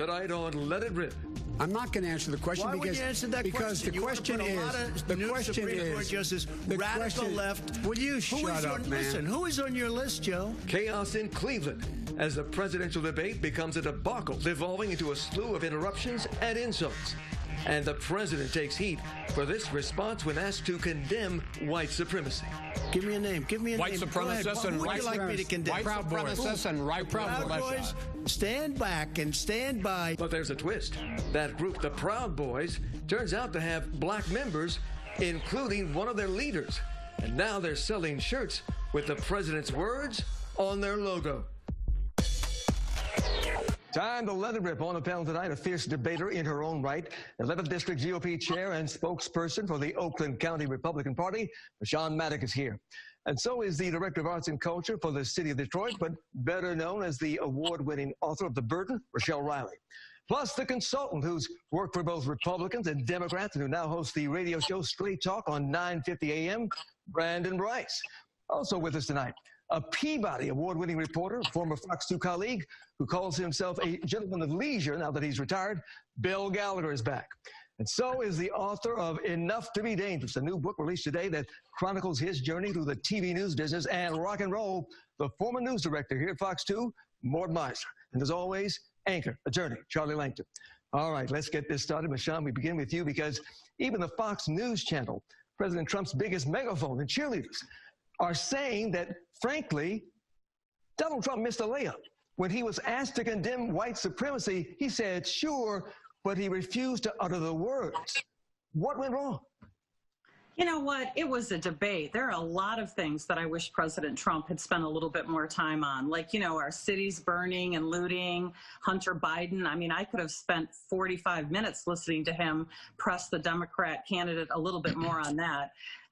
tonight on Let It Rip. I'm not going to answer the question Why would you answer that because question? the question is the question is Justice, radical left. Will you shut up, man? Listen, who is on your list, Joe? Chaos in Cleveland as the presidential debate becomes a debacle, devolving into a slew of interruptions and insults. And the president takes heat for this response when asked to condemn white supremacy. Give me a name. Give me a white name. Supremacists and who would you like me to condemn? White supremacists and Proud Boys, stand back and stand by. But there's a twist. That group, the Proud Boys, turns out to have black members, including one of their leaders. And now they're selling shirts with the president's words on their logo. Time to Let It Rip. On the panel tonight, a fierce debater in her own right, 11th District GOP Chair and spokesperson for the Oakland County Republican Party, Sean Maddock is here. And so is the Director of Arts and Culture for the City of Detroit, but better known as the award-winning author of The Burden, Rochelle Riley. Plus the consultant who's worked for both Republicans and Democrats and who now hosts the radio show Straight Talk on 9:50 a.m., Brandon Bryce. Also with us tonight, a Peabody Award-winning reporter, former Fox 2 colleague, who calls himself a gentleman of leisure now that he's retired. Bill Gallagher is back. And so is the author of Enough to Be Dangerous, a new book released today that chronicles his journey through the TV news business and rock and roll, the former news director here at Fox 2, Mort Meisler. And as always, anchor, attorney, Charlie Langton. All right, let's get this started. Michonne, we begin with you because even the Fox News channel, President Trump's biggest megaphone and cheerleaders, are saying that, frankly, Donald Trump missed a layup. When he was asked to condemn white supremacy, he said, sure, but he refused to utter the words. What went wrong? You know what? It was a debate. There are a lot of things that I wish President Trump had spent a little bit more time on, like, you know, our cities burning and looting, Hunter Biden. I mean, I could have spent 45 minutes listening to him press the Democrat candidate a little bit more on that.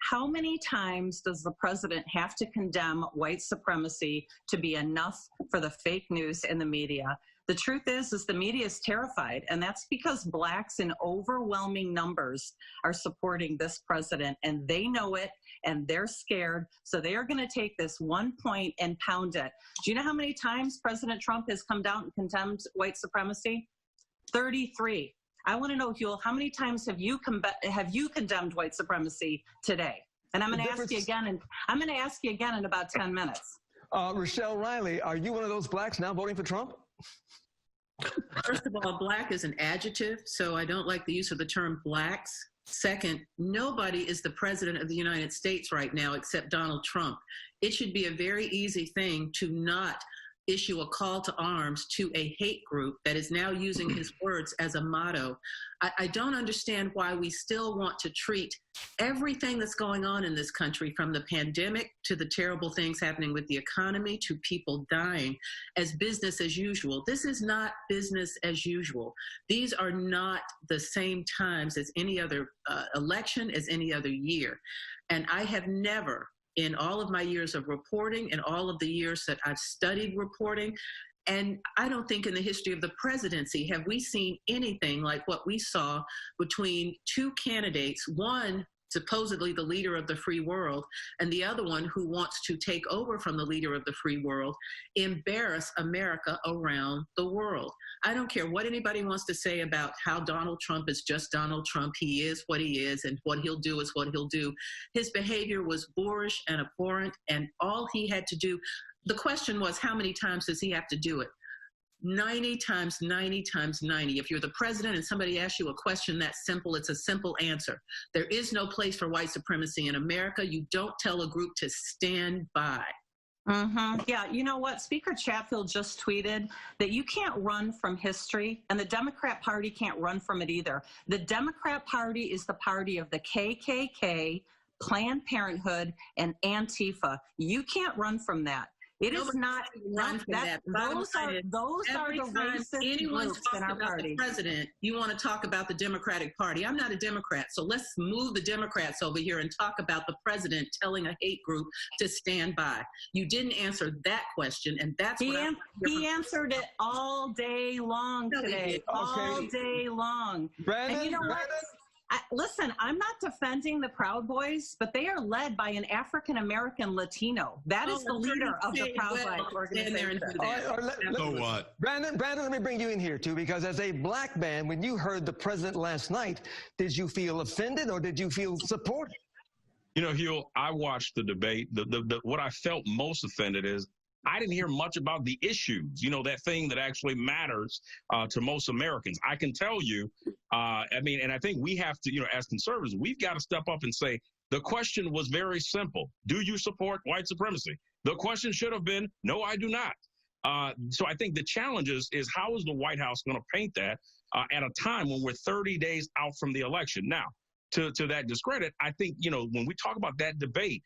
How many times does the president have to condemn white supremacy to be enough for the fake news in the media? The truth is the media is terrified, and that's because blacks in overwhelming numbers are supporting this president, and they know it, and they're scared, so they are going to take this 1 point and pound it. Do you know how many times President Trump has come down and condemned white supremacy? 33. I want to know, Huel, how many times have you condemned white supremacy today? And I'm going to ask you again, and I'm going to ask you again in about 10 minutes. Rochelle Riley, are you one of those blacks now voting for Trump? First of all, black is an adjective, so I don't like the use of the term blacks. Second, nobody is the president of the United States right now except Donald Trump. It should be a very easy thing to not issue a call to arms to a hate group that is now using his words as a motto. I don't understand why we still want to treat everything that's going on in this country, from the pandemic to the terrible things happening with the economy to people dying, as business as usual. This is not business as usual. These are not the same times as any other election, as any other year. And I have never, in all of my years of reporting and all of the years that I've studied reporting, and I don't think in the history of the presidency have we seen anything like what we saw between two candidates, one supposedly the leader of the free world, and the other one who wants to take over from the leader of the free world, embarrass America around the world. I don't care what anybody wants to say about how Donald Trump is just Donald Trump. He is what he is, and what he'll do is what he'll do. His behavior was boorish and abhorrent, and all he had to do, the question was, how many times does he have to do it? 90 times 90 times 90. If you're the president and somebody asks you a question that simple, it's a simple answer. There is no place for white supremacy in America. You don't tell a group to stand by. Yeah, you know what? Speaker Chatfield just tweeted that you can't run from history, and the Democrat Party can't run from it either. The Democrat Party is the party of the KKK, Planned Parenthood, and Antifa. You can't run from that. It is not run from that. Those are the racist groups in our party. The president, you want to talk about the Democratic Party. I'm not a Democrat, so let's move the Democrats over here and talk about the president telling a hate group to stand by. You didn't answer that question, and that's what he answered it all day long today. All day long. Brandon, and you know what? Listen, I'm not defending the Proud Boys, but they are led by an African-American Latino. That is the leader of the Proud Boys organization. So what? Brandon, let me bring you in here, too, because as a black man, when you heard the president last night, did you feel offended or did you feel supported? You know, Hugh, I watched the debate. What I felt most offended is I didn't hear much about the issues, you know, that thing that actually matters to most Americans. I can tell you, and I think we have to, you know, as conservatives, we've got to step up and say, the question was very simple. Do you support white supremacy? The question should have been, no, I do not. So I think the challenge is how is the White House going to paint that at a time when we're 30 days out from the election? Now, to that discredit, I think, you know, when we talk about that debate,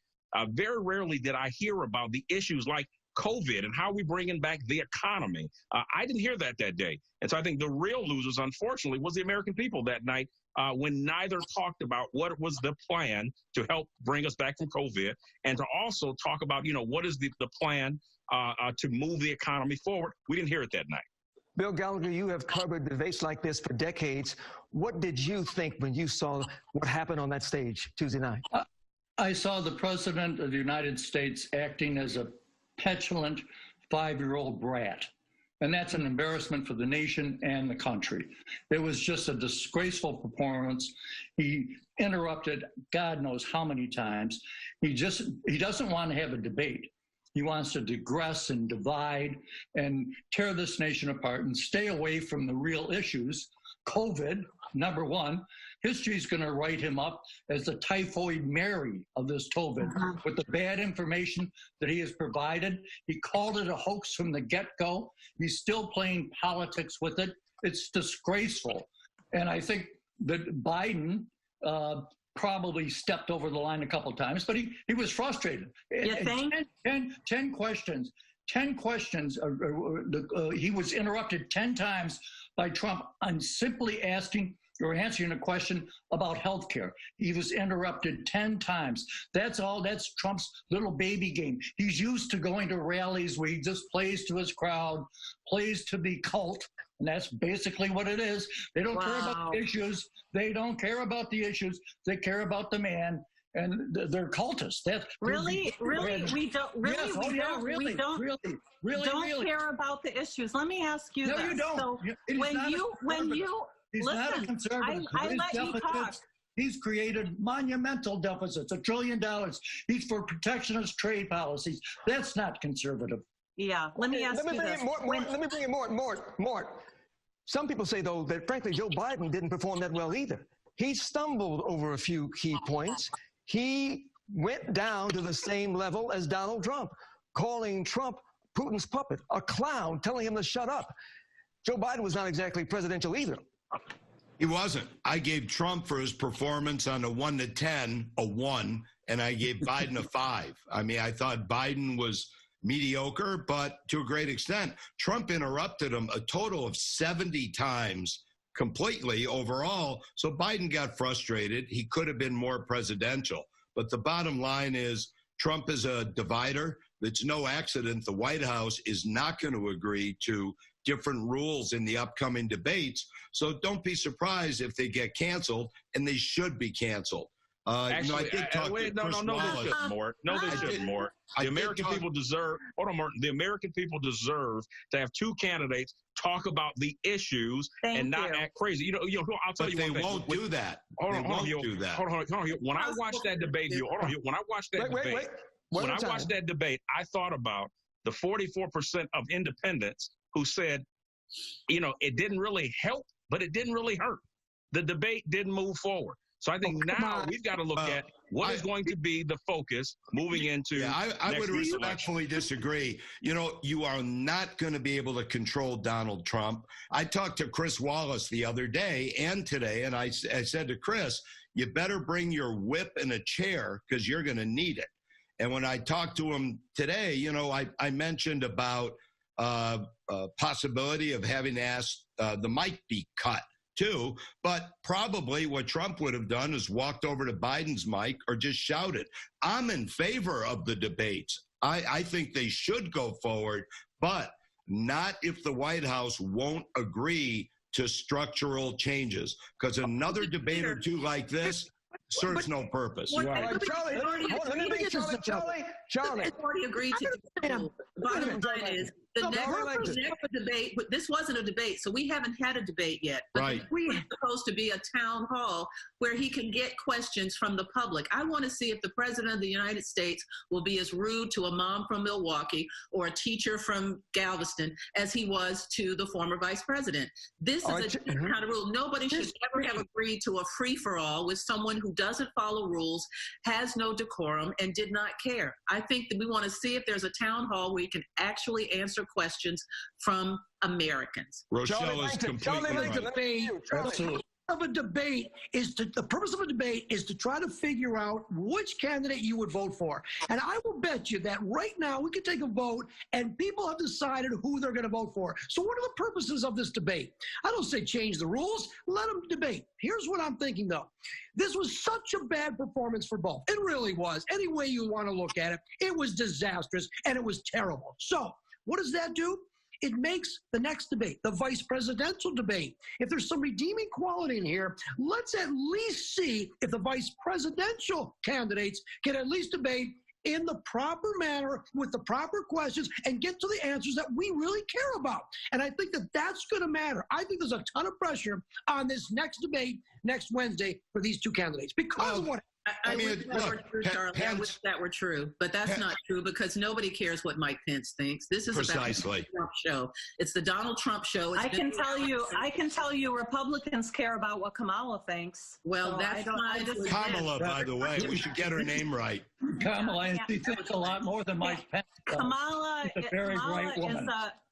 very rarely did I hear about the issues like COVID and how we bringing back the economy. I didn't hear that day. And so I think the real losers, unfortunately, was the American people that night when neither talked about what was the plan to help bring us back from COVID and to also talk about, you know, what is the plan to move the economy forward. We didn't hear it that night. Bill Gallagher, you have covered debates like this for decades. What did you think when you saw what happened on that stage Tuesday night? I saw the President of the United States acting as a petulant 5-year-old brat. And that's an embarrassment for the nation and the country. It was just a disgraceful performance. He interrupted God knows how many times. He doesn't want to have a debate. He wants to digress and divide and tear this nation apart and stay away from the real issues. COVID, number one. History's going to write him up as the typhoid Mary of this COVID with the bad information that he has provided. He called it a hoax from the get-go. He's still playing politics with it. It's disgraceful. And I think that Biden probably stepped over the line a couple of times, but he was frustrated. You think? 10 questions. 10 questions. He was interrupted 10 times by Trump on simply asking or answering a question about health care. He was interrupted 10 times. That's all. That's Trump's little baby game. He's used to going to rallies where he just plays to his crowd, plays to the cult, and that's basically what it is. They don't care about the issues. They don't care about the issues. They care about the man. And they're cultists. Really? We don't care about the issues. Let me ask you this. No, you don't. So He's not a conservative. I let you talk. He's created monumental deficits, $1 trillion. He's for protectionist trade policies. That's not conservative. Yeah. Let me ask you this. Let me bring in Mort. Some people say, though, that frankly, Joe Biden didn't perform that well either. He stumbled over a few key points. He went down to the same level as Donald Trump, calling Trump Putin's puppet, a clown, telling him to shut up. Joe Biden was not exactly presidential either. He wasn't. I gave Trump for his performance on a 1 to 10, a 1, and I gave Biden a 5. I mean, I thought Biden was mediocre, but to a great extent. Trump interrupted him a total of 70 times completely overall. So Biden got frustrated. He could have been more presidential. But the bottom line is Trump is a divider. It's no accident the White House is not going to agree to different rules in the upcoming debates. So don't be surprised if they get canceled, and they should be canceled. Actually, they shouldn't, Mort. No, they shouldn't, Mort. The American people deserve, hold on, Martin, the American people deserve to have two candidates talk about the issues and not act crazy. You know, I'll tell you one thing. They won't do that. Hold on. When I watched that debate, when I watched that debate, I thought about the 44% of independents who said, you know, it didn't really help, but it didn't really hurt. The debate didn't move forward. So I think now we've got to look at what is going to be the focus moving into I would respectfully disagree. You know, you are not going to be able to control Donald Trump. I talked to Chris Wallace the other day and today, and I said to Chris, you better bring your whip and a chair because you're going to need it. And when I talked to him today, you know, I mentioned about possibility of having asked the mic be cut too, but probably what Trump would have done is walked over to Biden's mic or just shouted. I'm in favor of the debates. I think they should go forward, but not if the White House won't agree to structural changes, because another debate or two like this serves no purpose. Charlie, Charlie already agreed to do. Bottom line is, the next debate, but this wasn't a debate, so we haven't had a debate yet. But right. It's supposed to be a town hall where he can get questions from the public. I want to see if the President of the United States will be as rude to a mom from Milwaukee or a teacher from Galveston as he was to the former Vice President. This is a kind of rule. Nobody should ever have agreed to a free-for-all with someone who doesn't follow rules, has no decorum, and did not care. I think that we want to see if there's a town hall where you can actually answer questions from Americans. Rochelle is completely right. Absolutely. The purpose of a debate is to try to figure out which candidate you would vote for. And I will bet you that right now we could take a vote and people have decided who they're going to vote for. So what are the purposes of this debate? I don't say change the rules, let them debate. Here's what I'm thinking though. This was such a bad performance for both. It really was. Any way you want to look at it, it was disastrous and it was terrible. So what does that do? It makes the next debate, the vice presidential debate. If there's some redeeming quality in here, let's at least see if the vice presidential candidates can at least debate in the proper manner with the proper questions and get to the answers that we really care about. And I think that that's going to matter. I think there's a ton of pressure on this next debate next Wednesday for these two candidates because of what I wish that were true, Charlie. I wish that were true, but that's not true because nobody cares what Mike Pence thinks. This is about the Donald Trump show. It's the Donald Trump show. I can tell you, Republicans care about what Kamala thinks. Well, so that's fine. Kamala, by the way, we should get her name right. Kamala, and she thinks a lot more than Mike Pence. Kamala is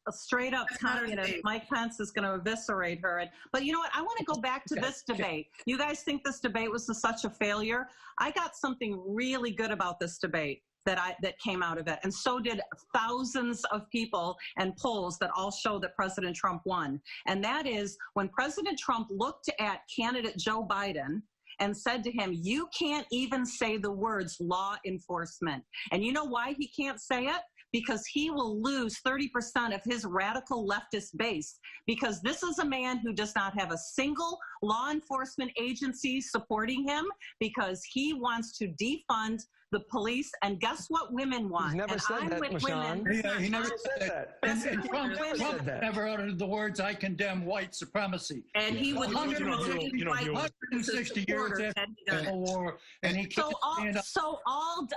a straight up communist. Mike Pence is going to eviscerate her. But you know what? I want to go back to this debate. You guys think this debate was such a failure? I got something really good about this debate that came out of it. And so did thousands of people and polls that all show that President Trump won. And that is when President Trump looked at candidate Joe Biden and said to him, you can't even say the words law enforcement. And you know why he can't say it? Because he will lose 30% of his radical leftist base, because this is a man who does not have a single law enforcement agency supporting him, because he wants to defund the police. And guess what women want? He's never said that, Mashawn. He never said that. And Trump never uttered the words, I condemn white supremacy. And he would 160 years after the Civil War. And he so all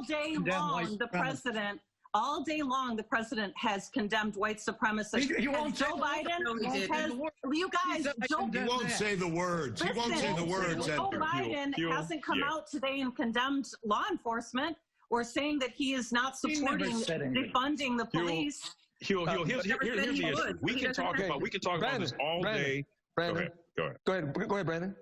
day long, the president... All day long, the president has condemned white supremacists. He won't Joe Biden has, you guys, he won't say the words. He won't say the words. Joe Biden hasn't come out today and condemned law enforcement or saying that he is not supporting defunding the police. Here's the issue. We can talk about this all day. Brandon, go ahead, Brandon.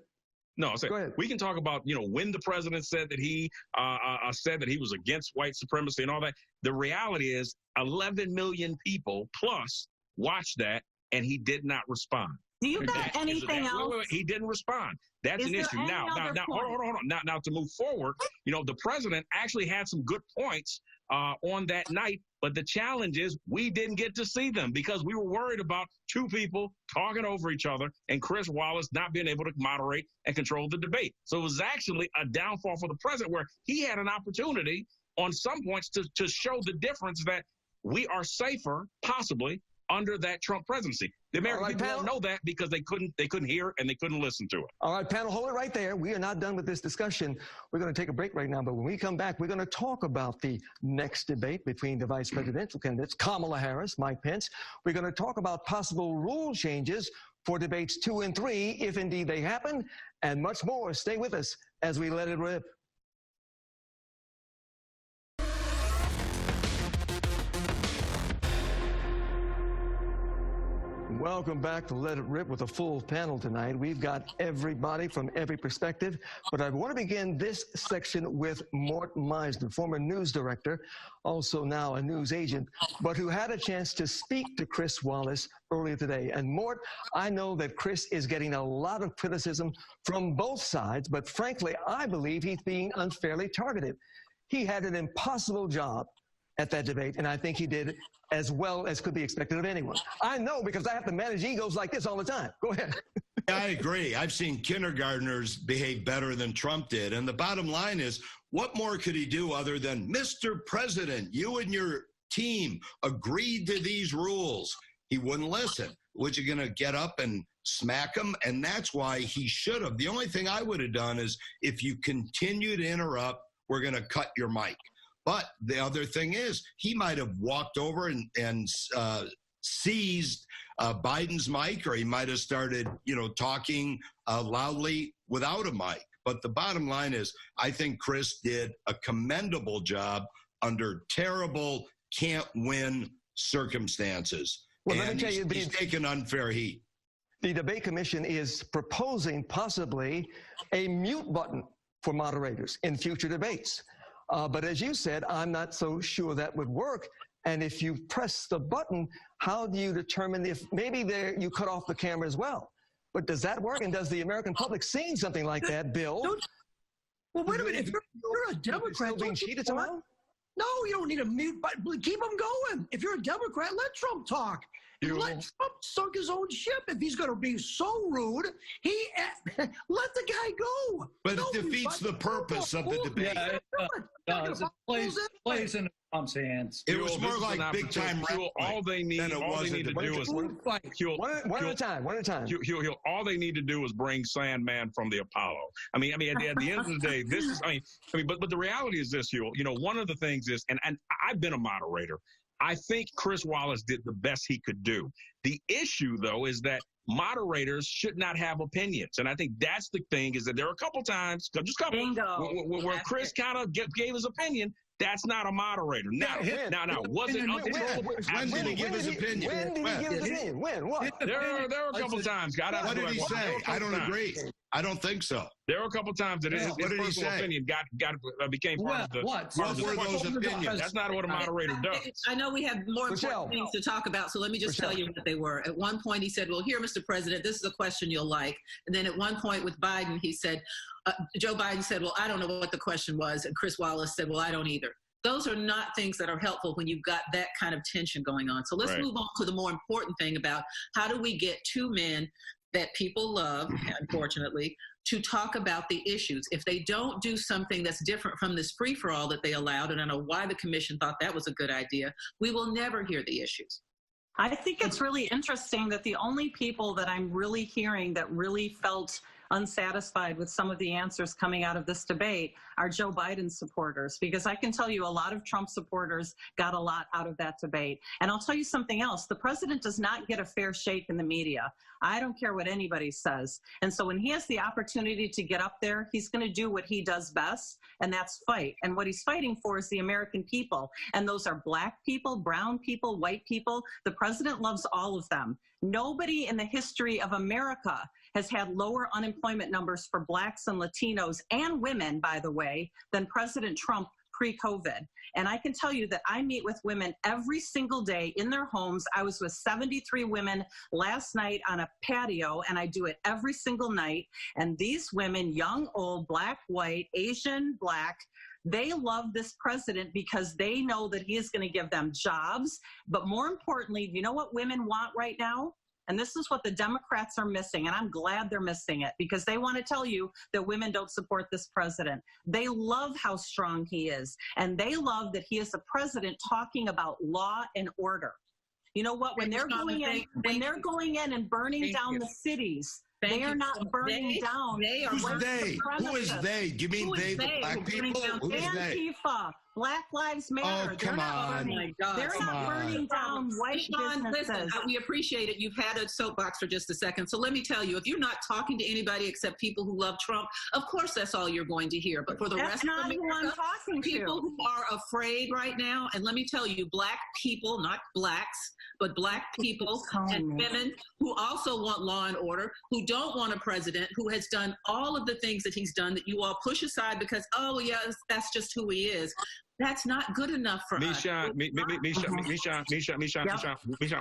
No, we can talk about, when the president said that he was against white supremacy and all that. The reality is 11 million people plus watched that, and he did not respond. Do you got anything else? Wait, he didn't respond. That's an issue. Now, hold on. Now, to move forward, the president actually had some good points on that night, but the challenge is we didn't get to see them because we were worried about two people talking over each other and Chris Wallace not being able to moderate and control the debate. So it was actually a downfall for the president where he had an opportunity on some points to show the difference that we are safer, possibly, under that Trump presidency. The American people don't know that because they couldn't hear and they couldn't listen to it. All right, panel, hold it right there. We are not done with this discussion. We're going to take a break right now, but when we come back, we're going to talk about the next debate between the vice presidential candidates, Kamala Harris, Mike Pence. We're going to talk about possible rule changes for debates 2 and 3, if indeed they happen, and much more. Stay with us as we let it rip. Welcome back to Let It Rip with a full panel tonight. We've got everybody from every perspective, but I want to begin this section with Mort Meisner, former news director, also now a news agent, but who had a chance to speak to Chris Wallace earlier today. And Mort, I know that Chris is getting a lot of criticism from both sides, but frankly, I believe he's being unfairly targeted. He had an impossible job at that debate, and I think he did as well as could be expected of anyone. I know because I have to manage egos like this all the time. Go ahead. Yeah, I agree. I've seen kindergartners behave better than Trump did. And the bottom line is, what more could he do other than, Mr. President, you and your team agreed to these rules? He wouldn't listen. Was you going to get up and smack him? And that's why he should have. The only thing I would have done is, if you continue to interrupt, we're going to cut your mic. But the other thing is, he might have walked over and seized Biden's mic, or he might have started, talking loudly without a mic. But the bottom line is, I think Chris did a commendable job under terrible, can't win circumstances. Well, let me tell you, he's taken unfair heat. The debate commission is proposing possibly a mute button for moderators in future debates. But as you said, I'm not so sure that would work. And if you press the button, how do you determine if maybe you cut off the camera as well? But does that work? And does the American public see something like that, Bill? Well, wait a minute. If you're a Democrat, being cheated around? No, you don't need a mute button. Keep them going. If you're a Democrat, let Trump talk. Let Trump sunk his own ship. If he's going to be so rude, let the guy go. But it defeats the purpose of the debate. It plays in Trump's hands. It was more like big time rap. All they need to do is one at a time. All they need to do is bring Sandman from the Apollo. I mean, at the end of the day, this is. But the reality is this, Hugh. One of the things is, and I've been a moderator. I think Chris Wallace did the best he could do. The issue, though, is that moderators should not have opinions. And I think that's the thing, is that there are a couple times, where Chris kind of gave his opinion. That's not a moderator. Now, was it when did he give his opinion? When did he give his opinion? When? What? There are a couple times. What did he say? I don't agree. I don't think so. There were a couple times that his personal opinion became part of the. What were those opinions? That's not what a moderator does. I know we have more important things to talk about, so let me just tell you what they were. At one point, he said, "Well, here, Mr. President, this is a question you'll like." And then at one point with Biden, he said, Joe Biden said, "Well, I don't know what the question was," and Chris Wallace said, "Well, I don't either." Those are not things that are helpful when you've got that kind of tension going on. So let's move on to the more important thing about how do we get two men that people love, unfortunately, to talk about the issues. If they don't do something that's different from this free-for-all that they allowed, and I don't know why the commission thought that was a good idea, we will never hear the issues. I think it's really interesting that the only people that I'm really hearing that really felt unsatisfied with some of the answers coming out of this debate are Joe Biden supporters, because I can tell you a lot of Trump supporters got a lot out of that debate. And I'll tell you something else. The president does not get a fair shake in the media. I don't care what anybody says. And so when he has the opportunity to get up there, he's going to do what he does best, and that's fight. And what he's fighting for is the American people. And those are black people, brown people, white people. The president loves all of them. Nobody in the history of America has had lower unemployment numbers for blacks and Latinos and women, by the way, than President Trump pre-COVID. And I can tell you that I meet with women every single day in their homes. I was with 73 women last night on a patio, and I do it every single night. And these women, young, old, black, white, Asian, black, they love this president because they know that he is going to give them jobs. But more importantly, you know what women want right now? And this is what the Democrats are missing, and I'm glad they're missing it, because they want to tell you that women don't support this president. They love how strong he is, and they love that he is a president talking about law and order. You know what? When they're going in and burning down the cities, they are not burning down. Who's they? Who is they? Do you mean they, the black people? Who's they? Antifa, Black Lives Matter. Oh, come on. They're not burning down white businesses. Listen, we appreciate it. You've had a soapbox for just a second. So let me tell you, if you're not talking to anybody except people who love Trump, of course that's all you're going to hear. But for the rest of America, people who are afraid right now, and let me tell you, black people, not blacks, but black people and women who also want law and order, who don't want a president who has done all of the things that he's done that you all push aside because, oh, yes, that's just who he is. That's not good enough for us. Misha,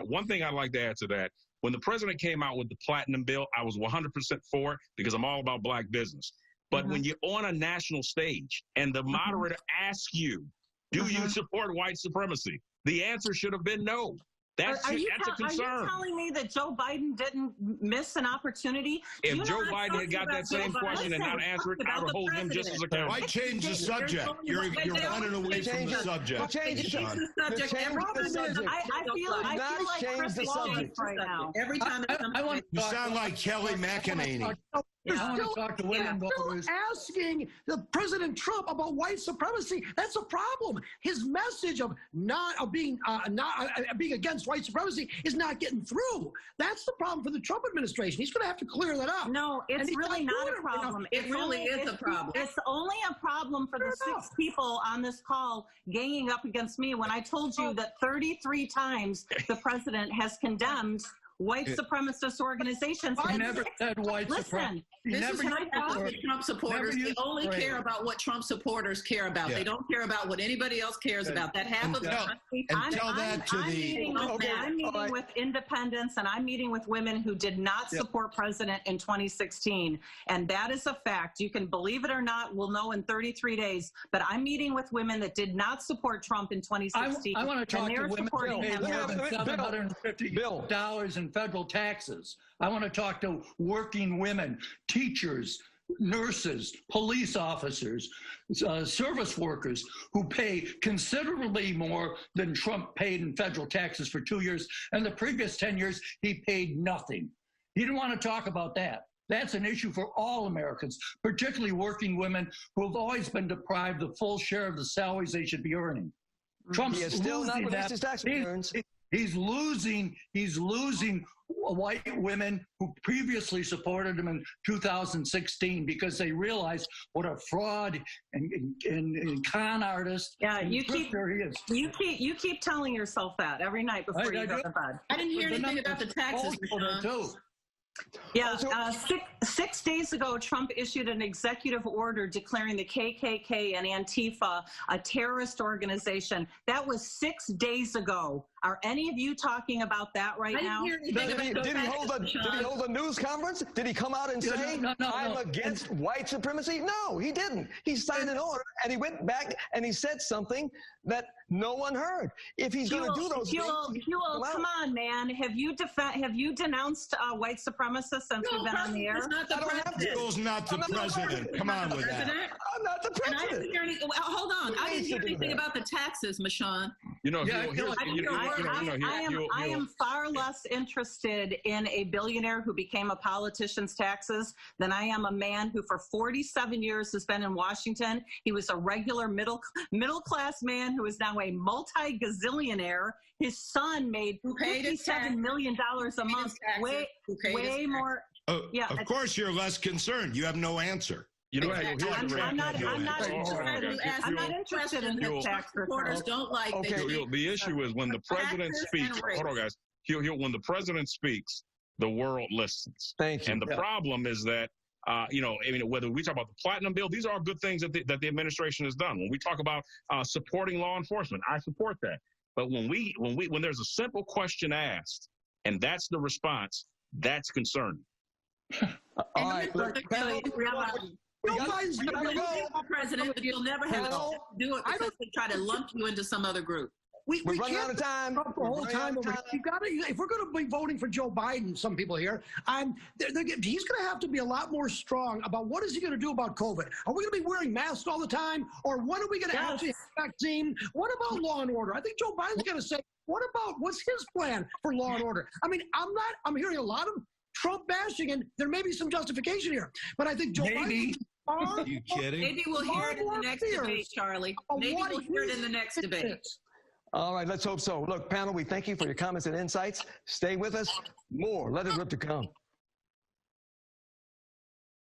one thing I'd like to add to that. When the president came out with the platinum bill, I was 100% for it because I'm all about black business. But when you're on a national stage and the moderator asks you, Do you support white supremacy? The answer should have been no. That's a concern. Are you telling me that Joe Biden didn't miss an opportunity? If Joe Biden had got that same question and not answered it, I would hold him just as accountable. Why change the subject? You're running away from the subject. Change the subject. I feel like Chris Wallace right now. Every time you sound like Kelly McEnany. You're still asking the President Trump about white supremacy. That's a problem. His message of being against white supremacy is not getting through. That's the problem for the Trump administration. He's going to have to clear that up. No, it's really not a problem. It really is a problem. It's only a problem for the 6 people on this call ganging up against me when I told you that 33 times the president has condemned white supremacist organizations. I never said white supremacy. This is what happens with Trump supporters. They only care about what Trump supporters care about. They don't care about what anybody else cares about. That happens. I'm meeting with independents, and I'm meeting with women who did not support president in 2016. And that is a fact. You can believe it or not. We'll know in 33 days. But I'm meeting with women that did not support Trump in 2016. I want to talk to women who pay more than $750 in federal taxes. I want to talk to working women, teachers, nurses, police officers, service workers who pay considerably more than Trump paid in federal taxes for 2 years. And the previous 10 years, he paid nothing. He didn't want to talk about that. That's an issue for all Americans, particularly working women who have always been deprived the full share of the salaries they should be earning. Trump's still not released his tax returns. He's losing white women who previously supported him in 2016 because they realized what a fraud and con artist. Yeah, you keep telling yourself that every night before you go to bed. I didn't hear anything about the taxes. Yeah, 6 days ago, Trump issued an executive order declaring the KKK and Antifa a terrorist organization. That was 6 days ago. Are any of you talking about that right now? Did he hold a news conference? Did he come out and say, I'm against white supremacy? No, he didn't. He signed an order, and he went back and he said something that no one heard. If he's going to do those things, come on, man. Have you denounced white supremacists since we've been on the air? Huel's not the president. Come on with that. I'm not the president. Hold on. I didn't hear anything about the taxes, Mashawn. I am far less interested in a billionaire who became a politician's taxes than I am a man who for 47 years has been in Washington. He was a regular middle-class man who is now a multi-gazillionaire. His son made $57 million a month, way more. Of course, you're less concerned. You have no answer. I'm not interested in his tax return. The issue is when the president speaks. Hold on, guys. When the president speaks, the world listens. Thank you. And the problem is that whether we talk about the platinum bill, these are all good things that the administration has done. When we talk about supporting law enforcement, I support that. But when there's a simple question asked, and that's the response, that's concerning. All right. Biden's going to be president, but you'll never have to do it because they try to lump you into some other group. We running out of time. The whole time over. If we're going to be voting for Joe Biden, some people here, he's going to have to be a lot more strong about what is he going to do about COVID. Are we going to be wearing masks all the time, or when are we going to actually have a vaccine? What about law and order? I think Joe Biden's going to say, what's his plan for law and order? I mean, I'm hearing a lot of Trump bashing, and there may be some justification here, but I think Joe Biden. Are you kidding? Maybe we'll hear it in the next debate, Charlie. Maybe we'll hear it in the next debate. All right, let's hope so. Look, panel, we thank you for your comments and insights. Stay with us. More Let It Rip to come.